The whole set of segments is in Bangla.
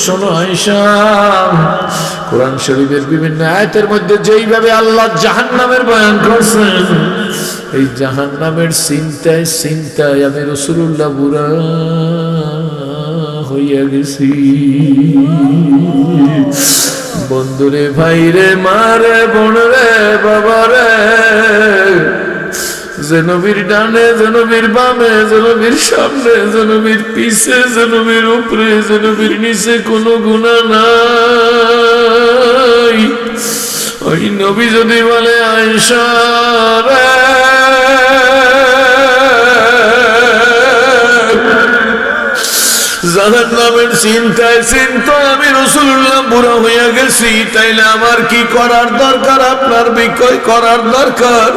শোনো আয়েশা, কোরআন শরীফের বিভিন্ন আয়াতের মধ্যে যেইভাবে আল্লাহ জাহান্নামের বয়ান করছেন, এই জাহান্নামের চিন্তায় চিন্তায় আমি রাসূলুল্লাহ বুড়া হইয়া গেছি। বন্ধুরে, ভাইরে, মারে, বোনরে, বাবারে, যে নবীর ডানে, যে নবীর বামে, যে নবীর সামনে, যে নবীর পিছে, যে নবীর উপরে, যে নবীর নিচে কোনো গুনাহ নাই, ওই নবী যদি বলে আয়েশা রে, জাহান্নামের চিন্তায় চিন্তায় আমি রাসূলুল্লাহ বুড়া হইয়া গেছি, তাইলে আমার কি করার দরকার? আপনার বিকয় করার দরকার।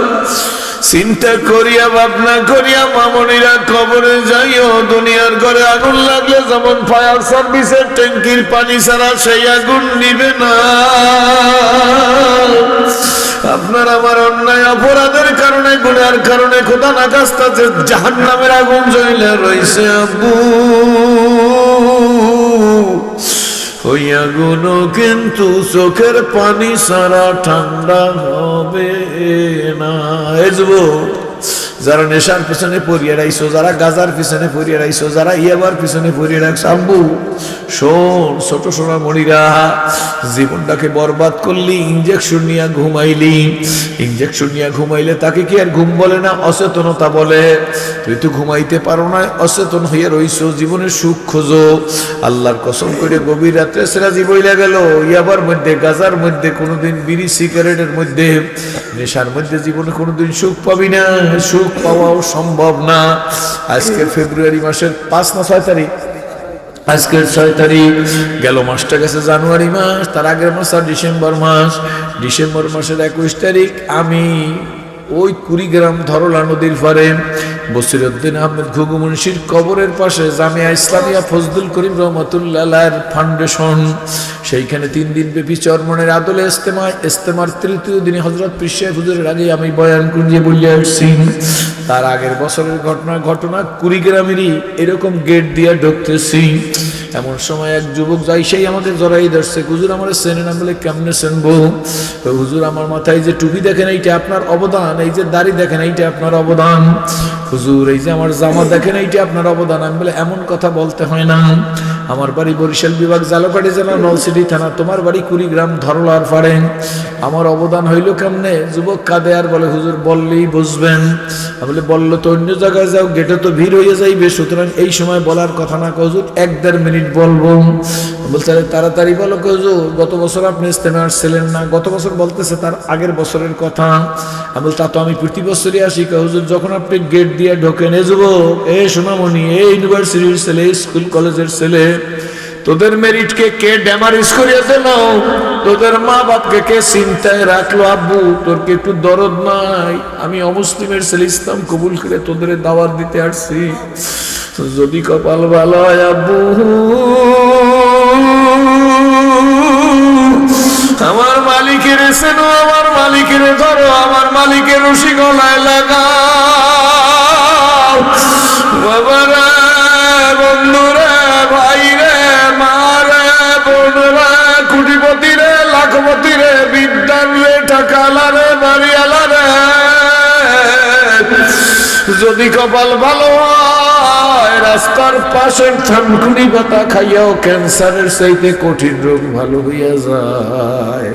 চিন্তা করিয়া ভাবনা করিয়া মামনিরা কবরে যাইও। দুনিয়ার ঘরে আগুন লাগলে যেমন ফায়ার সার্ভিসের ট্যাঙ্কির পানি ছাড়া সেই আগুন নিবে না, আপনার আমার অন্যায় অপরাধের কারণে, গুনার কারণে খোদা না কাস্তাতে জাহান্নামের আগুন জ্বলে রইছে আব্বু, ওই আগুনও কিন্তু চোখের পানি ছাড়া ঠান্ডা হবে না। এই যুবক, যারা নেশার পিছনে পড়িয়ে রাখছো, যারা গাজার পিছনে পড়িয়ে রাখছো, যারা ইয়াবার পিছনে পড়িয়ে রাখছো, আব্বু শোন, ছোট সোনা মনিরা, জীবনটাকে বরবাদ করলি, ইঞ্জেকশন নিয়ে ঘুমাইলি। ইঞ্জেকশন নিয়ে ঘুমাইলে তাকে কি আর ঘুম বলে না, অচেতনতা বলে। তুই তো ঘুমাইতে পারো না, অচেতন হয়ে রইছো, জীবনের সুখ খোঁজো। আল্লাহর কসম করে গভীর রাত্রে সেরা জীবইলা গেল, ইয়াবার মধ্যে, গাজার মধ্যে, কোনোদিন বিড়ি সিগারেটের মধ্যে, নেশার মধ্যে জীবনে কোনোদিন সুখ পাবি না, সুখ পাওয়াও সম্ভব না। আজকে ফেব্রুয়ারি মাসের 5 না 6 তারিখ, আজকের 6 তারিখ, গেল মাসটা গেছে জানুয়ারি মাস, তার আগের মাস আর ডিসেম্বর মাস। ডিসেম্বর মাসের 21 তারিখ আমি ওই কুড়িগ্রাম ধরলা নদীর পারে বসিরউদ্দিন আহমেদ ঘুঘু মুন্সির কবরের পাশে জামিয়া ইসলামিয়া ফজলুল করিম রহমতুল্লাহ ফাউন্ডেশন, সেইখানে 3 দিন ব্যাপী চরমনের আদলে ইস্তেমার তৃতীয় দিনে হযরত পীর সাহেব হুজুরের আগে আমি বয়ান কুঞ্জে বলে আসছি। তার আগের বছরের ঘটনা কুড়িগ্রামেরই এরকম গেট দিয়ে ঢুকতেছি, এমন সময় এক যুবক যাই, সেই আমাদের জড়াই ধরছে, হুজুর আমার চেনে না। বলে কেমনে চেনবো? হুজুর আমার মাথায় যে টুপি দেখেন এইটা আপনার অবদান, এই যে দাড়ি দেখেন এইটা আপনার অবদান, হুজুর এই যে আমার জামা দেখেন এইটা আপনার অবদান। আমি বলে এমন কথা বলতে হয় না, আমার বাড়ি বরিশাল বিভাগ জালকাঠি জেলা নলছিটি থানা, তোমার বাড়ি কুড়িগ্রাম ধরলার পাড়ে, আমার অবদান হইল কেমনে? যুবক কাঁদে আর বলে হুজুর বললেই বুঝবেন। আমি বলে বললো তো অন্য জায়গায় যাও, গেটে তো ভিড় হয়ে যাইবে, সুতরাং এই সময় বলার কথা না, হুজুর 1-1.5 মিনিট বলবো। বলছে তাড়াতাড়ি বলো হুজুর, গত বছর আপনি ইস্তেমা আসছিলেন না? গত বছর বলতেছে তার আগের বছরের কথা। আমি বল তা তো আমি প্রতি বছরই আসি। হুজুর যখন আপনি গেট দিয়ে ঢোকেন, এ যুবক, এ সোনামণি, এ ইউনিভার্সিটির ছেলে, স্কুল কলেজের ছেলে, তোদের মেরিটকে কে ড্যামারিজ করিয়া দিল? তোদের মা বাপকে কে চিন্তায় রাখলো? আব্বু তোর কি একটু দরদ নাই? আমি অমুসলিমের ছেলে, ইসলাম কবুল করে তোদের দাওয়াত দিতে আসছি। যদি কপাল ভালো হয় আব্বু, আমার মালিকের চেনো, আমার মালিকের ধরো, আমার মালিকের রশি গলায় লাগাও। বাবারা, বন্ধুরা, ভাইরে, মারে, বোনরা, কোটিপতি রে, লাখপতি রে, বিদ্যান রে, টাকালা রে, বাড়িওয়ালা রে, যদি কপাল ভালো হয়, রাস্তার পাশের থানকুনি পাতা খাইয়াও ক্যান্সারের চাইতে কঠিন রোগ ভালো হইয়া যায়।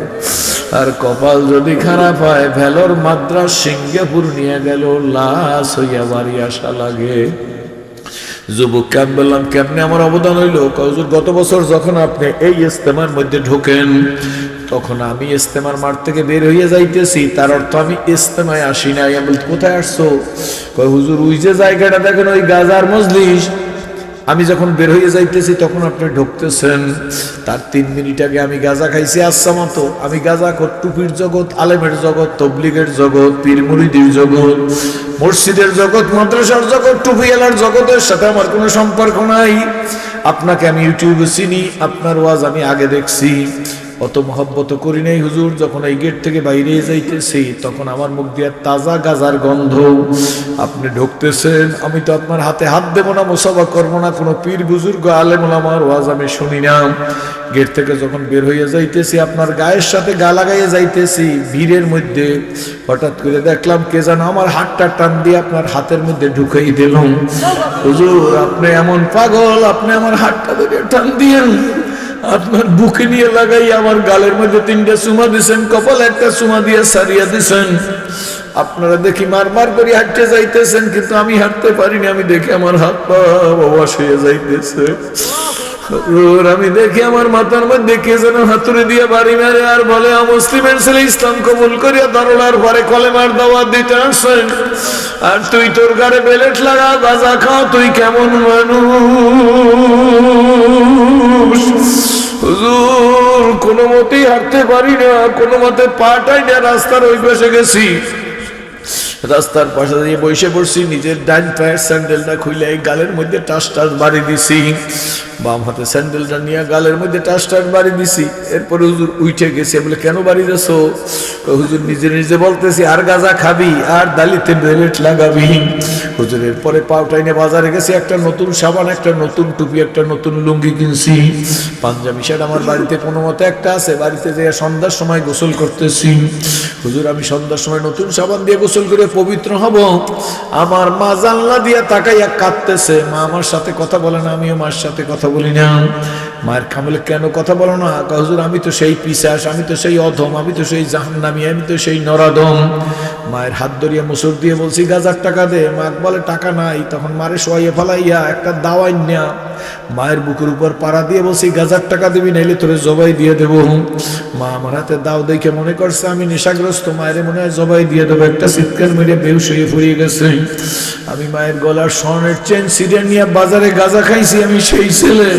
আর কপাল যদি খারাপ হয়, ভেলোর মাদ্রাস সিঙ্গাপুর নিয়ে গেল, লাশ হইয়া বাড়ি আসা লাগে। যুবককে আমি বললাম কেমনে আমার অবদান হইল? হুজুর গত বছর যখন আপনি এই ইস্তেমার মধ্যে ঢোকেন, তখন আমি ইস্তেমার মাঠ থেকে বের হইয়া যাইতেছি, তার অর্থ আমি ইস্তেমায় আসি নাই। আমি বলতে কোথায় আসছো? হুজুর ওই যে জায়গাটা দেখেন, ওই গাজার মজলিস, আমি যখন বের হয়ে যাইতেছি তখন আপনি ঢুকতেছেন, তার 3 মিনিট আগে আমি গাজা খাইছি। আচ্ছা মতো আমি গাজা টুপির জগৎ, আলেমের জগৎ, তবলিগের জগৎ, পীর মুরিদির জগৎ, মসজিদের জগৎ, মাদ্রাসার জগৎ, টুপিওয়ালার জগতের সাথে আমার কোনো সম্পর্ক নাই। আপনাকে আমি ইউটিউবে চিনি, আপনার ওয়াজ আমি আগে দেখছি, অত মহব্বত করি নাই হুজুর। যখন এই গেট থেকে বাইরে যাইতেছি তখন আমার মুখ দিয়ে তাজা গাজার গন্ধ। আপনি ঢুকতেছেন, আমি তো আপনার হাতে হাত দেবো না, মুসাফা করবো না, কোনো পীর বুজুর্গ আলেম ওলামার ওয়াজ আমি শুনি না। গেট থেকে যখন বের হয়ে যাইতেছি আপনার গায়ের সাথে গা লাগাইয়ে যাইতেছি, ভিড়ের মধ্যে হঠাৎ করে দেখলাম কে যেন আমার হাতটা টান দিয়ে আপনার হাতের মধ্যে ঢুকাই দিল। হুজুর আপনি এমন পাগল, আপনি আমার হাতটা ধরে টান দিয়েন, আপনার বুকে নিয়ে লাগাই আমার গালের মধ্যে 3টা চুমা দিছেন, কপালে একটা চুমা দিয়ে সারিয়া দিছেন। আপনারা দেখি মারমার করে হাঁটতে যাইতেছেন, কিন্তু আমি হাঁটতে পারিনি। আমি দেখি আমার হাত পা অবশ হয়ে যাইতেছে। আমি দেখি আমার মাথার মধ্যে কে যেন হাতুড়ি দিয়ে বাড়ি মারে আর বলে, মুসলিমের ছেলে ইসলাম কবুল করিয়া দরলার পরে কলেমার দাওয়াত দিতে আসেন, আর তুই তোর গাড়ে বেলেট লাগা গাঁজা খাও, তুই কেমন মানুষ? হুজুর কোনো মতেই হাঁটতে পারি না, কোনো মতে পাটাই না, রাস্তার ওই পাশে গেছি, রাস্তার পাশে দিয়ে বসে পড়ছি, নিজের ডান পায়ের স্যান্ডেলটা খুলে গালের মধ্যে টাস টাস বাড়ি দিছি, বাম হাতে স্যান্ডেলটা নিয়ে গালের মধ্যে টাস টাস বাড়ি দিছি। এরপরে হুজুর উঠে গেছে, বলে কেন বাড়ি যাচ্ছ? হুজুর নিজে নিজে বলতেছি, আর গাঁজা খাবি আর দালিতে বেলেট লাগাবি। হুজুরের পরে পাউটাইনে বাজারে গেছি, একটা নতুন সাবান, একটা নতুন টুপি, একটা নতুন লুঙ্গি কিনছি, পাঞ্জাবি শার্ট আমার বাড়িতে কোনো মতে একটা আছে, বাড়িতে যেয়ে সন্ধ্যার সময় গোসল করতেছি। হুজুর আমি সন্ধ্যার সময় নতুন সাবান দিয়ে গোসল করে পবিত্র হব, আমার মা জানলা দিয়ে তাকাইয়া কাঁদতেছে। মা আমার সাথে কথা বলে না, আমিও মার সাথে কথা বলি না। মায়ের খামলে কেন কথা বলো না? হুজুর আমি তো সেই পিশাচ, আমি তো সেই অধম, আমি তো সেই জাহান্নামী, আমি তো সেই নরাদম। মায়ের হাত ধরিয়া মুসুর দিয়ে বলছি, গাজার টাকা দে। মা বলে টাকা নাই। তখন মারে শোয়াইয়া ফেলাইয়া একটা দাওয়াই না মায়ের বুকের উপর পাড়া দিয়ে বলছি, গাজার টাকা দিবি নাইলে তোরে জবাই দিয়ে দেবো। মা আমার হাতে দাও দেখে মনে করছে আমি নেশাগ্রস্ত, মায়ের মনে হয় জবাই দিয়ে দেবো। একটা চিৎকার মেরে বেহুশ হয়ে ফুরিয়ে গেছে। আমি মায়ের গলার স্বর্ণের চেন ছিঁড়ে নিয়ে বাজারে গাঁজা খাইছি, আমি সেই ছেলে।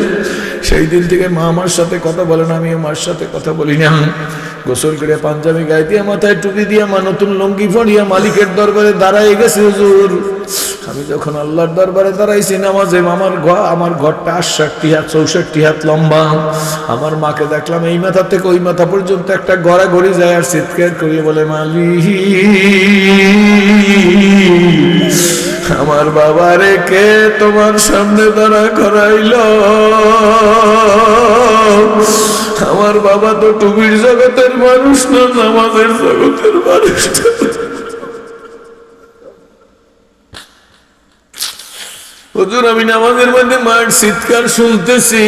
সেই দিন থেকে মা আমার সাথে কথা বলে না, আমিও মার সাথে কথা বলি না। গোসল করে পাঞ্জাবি গায়ে দিয়ে মাথায় টুপি দিয়ে মা নতুন লুঙ্গি পরিয়া মালিকের দরবারে দাঁড়াই গেছে। হুজুর আমি যখন আল্লাহর দরবারে দাঁড়াইছি নামাজে, আমার ঘরটা 68 হাত 64 হাত লম্বা। আমার মাকে দেখলাম এই মাথা থেকে ওই মাথা পর্যন্ত একটা গড়াগড়ি যায়, আর চিৎকার করিয়ে বলে, মালিক আমার বাবারে কে তোমার সামনে দাঁড়া করাইল? আমার বাবা তো টুপির জগতের মানুষ না, নামাজের জগতের মানুষ। হুজুর আমি নামাজের মধ্যে মায়ের চিৎকার শুনতেছি।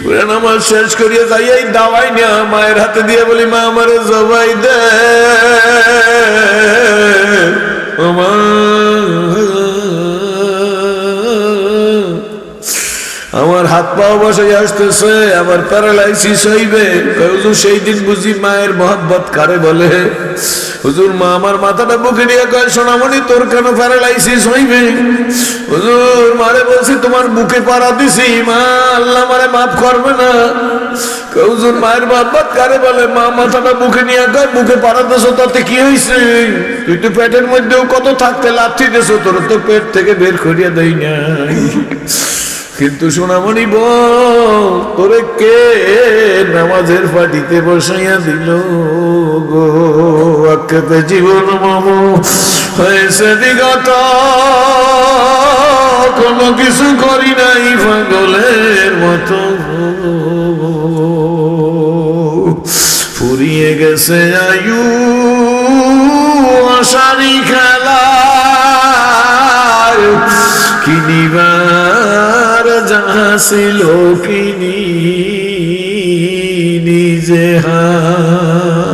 পুরা নামাজ শেষ করিয়া যাইয়াই দাওয়াই না মায়ের হাতে দিয়ে বলি, মা আমারে জবাই দে। আমার হাত পা বসে আসতেছে, আমার প্যারালাইসিস হইবে। হুজুর সেই দিন বুঝি মায়ের মহব্বত কারে বলে। হুজুর মা আমার মাথাটা বুকে নিয়ে কয়, সোনামণি তোর কেন প্যারালাইসিস হইবে? হুজুর মারে বলছি তোমার বুকে পাড়া দিছি, মা আল্লাহ মারে মাফ করবে না। হুজুর মায়ের মহব্বত কারে বলে? মা মাথাটা বুকে নিয়ে কয়, বুকে পাড়া দিছো তাতে কি হয়েছে? তুই তো পেটের মধ্যেও কত থাকতে লাথি দিছো, তোর তো পেট থেকে বের করিয়া দেই নাই। কিন্তু সোনামণি বল, তোরে কে নামাজের পাটিতে বসাইয়া দিল গো? আখ্যাতে জীবন মম হয়েছে বিগত, কোনো কিছু করি নাই পাগলের মতো। ফুরিয়ে গেছে আয়ু আশারি খেলা, কিনিবার যাহা ছিল কিনি নিজে হায়।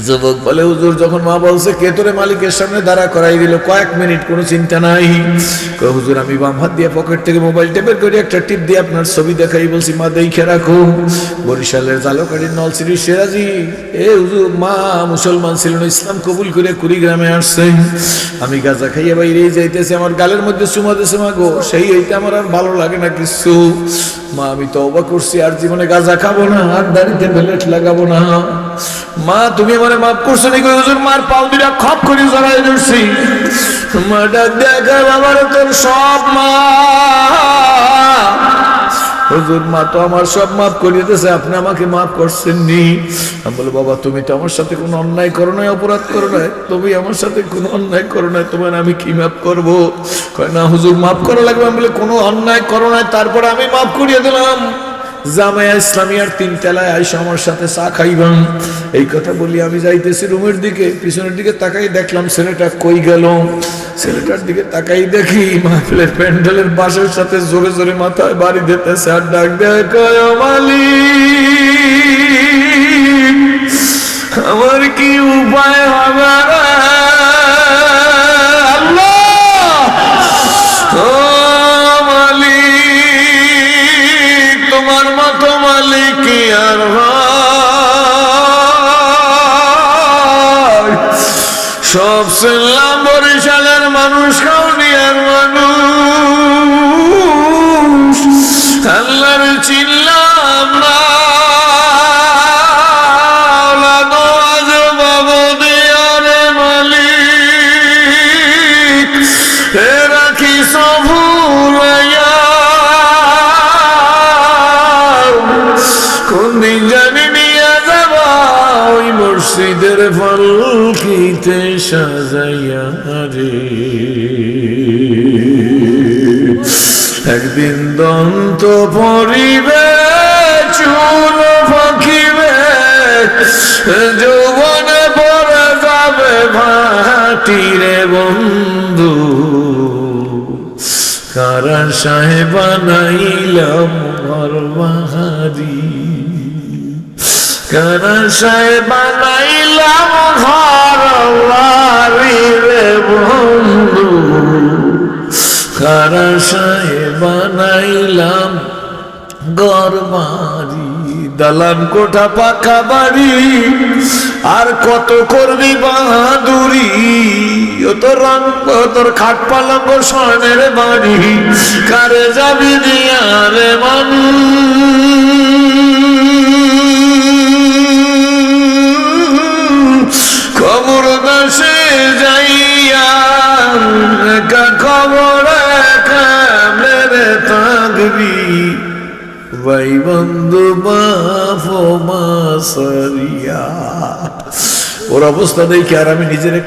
যুবক বলে, হুজুর যখন মা বলছে কে তোরে মালিকের সামনে দাঁড়া করাই দিল, কয়েক মিনিট কোনো চিন্তা নাই। হুজুর আমি বাম হাত দিয়ে পকেট থেকে মোবাইল টেপের করে একটা টিপ দিয়ে আপনার ছবি দেখাই। বলছি মা দেখে রাখো। বরিশালের জালকাঠির নলছিরির সেরাজি এ হুজুর মা মুসলমান ছিল না, ইসলাম কবুল করে কুড়িগ্রামে আসছে। আমি গাঁজা খাইয়া বাইরেই যাইতেছি, আমার গালের মধ্যে চুমা দিয়েছে। মা গো সেই হইতে আমার আর ভালো লাগে না কিছু। মা আমি তওবা করছি, আর জীবনে গাঁজা খাবো না, আর দাড়িতে বেলেট লাগাবো না। মা তুমি আমারে মাফ করছো নাকি? হুজুর মার পাও দুইটা খপ করে জড়াই ধরছি। মা ডাক দেখা, বাবারে তোর সব মা হুজুর মা তো আমার সব মাফ করিয়ে দিয়েছে, আপনি আমাকে মাফ করছেন নি। আমি বলি বাবা তুমি তো আমার সাথে কোনো অন্যায় করো নাই, অপরাধ করো নাই, তুমি আমার সাথে কোনো অন্যায় করো নাই, তোমার আমি কি মাফ করবো? কয় না হুজুর মাফ করা লাগবে। আমি বলি কোনো অন্যায় করো নাই, তারপরে আমি মাফ করিয়ে দিলাম। জামায়া ইসলামিয়ার 3 তলায় আইসা আমার সাথে চা খাইবাম। এই কথা বলি আমি যাইতেছি রুমের দিকে, পিছনের দিকে তাকাই দেখলাম ছেলেটা কই গেল। ছেলেটার দিকে তাকাই দেখি মাহফিলের প্যান্ডেলের বাঁশের সাথে জোরে জোরে মাথায় বাড়ি দিতেছে আর ডাক দেয়, কয় মালিক আমার কি উপায় হবে? আল্লাহ ও মালিক, তোমার মতো মালিক কি আর হয়? সব শুনলাম বরিশালের মানুষ, কাউনিয়ার মানুষ, আল্লাহর চিনলাম না। কোনদিন জানি নিয়ে যাবা ওই মসজিদের পালকিতে সাজাইয়া রে, একদিন দন্ত পরিবে চুল পাখিবে, যৌবনে পরে যাবে ভাটিরে বন্ধু, কারা সাহেব বানাইলাম ঘর বাহারি, কারা সাহেব বানাইলাম ঘর বাড়ি রে বন্ধু, কারা সাহেব বানাইলাম ঘর বাড়ি। দালান কোঠা পাকা বাড়ি আর কত করবি বাহাদুরি, তোর খাট পালঙ্গ স্বর্ণের বাড়ি, কারে যাবি দিয়া রে মানু, খবর দেশে যাইয়া খবর কামড়ে থাকবি, ভাই বন্ধু বাপ মা সারিয়া। ওর অবস্থা দেখি আর আমি নিজেরে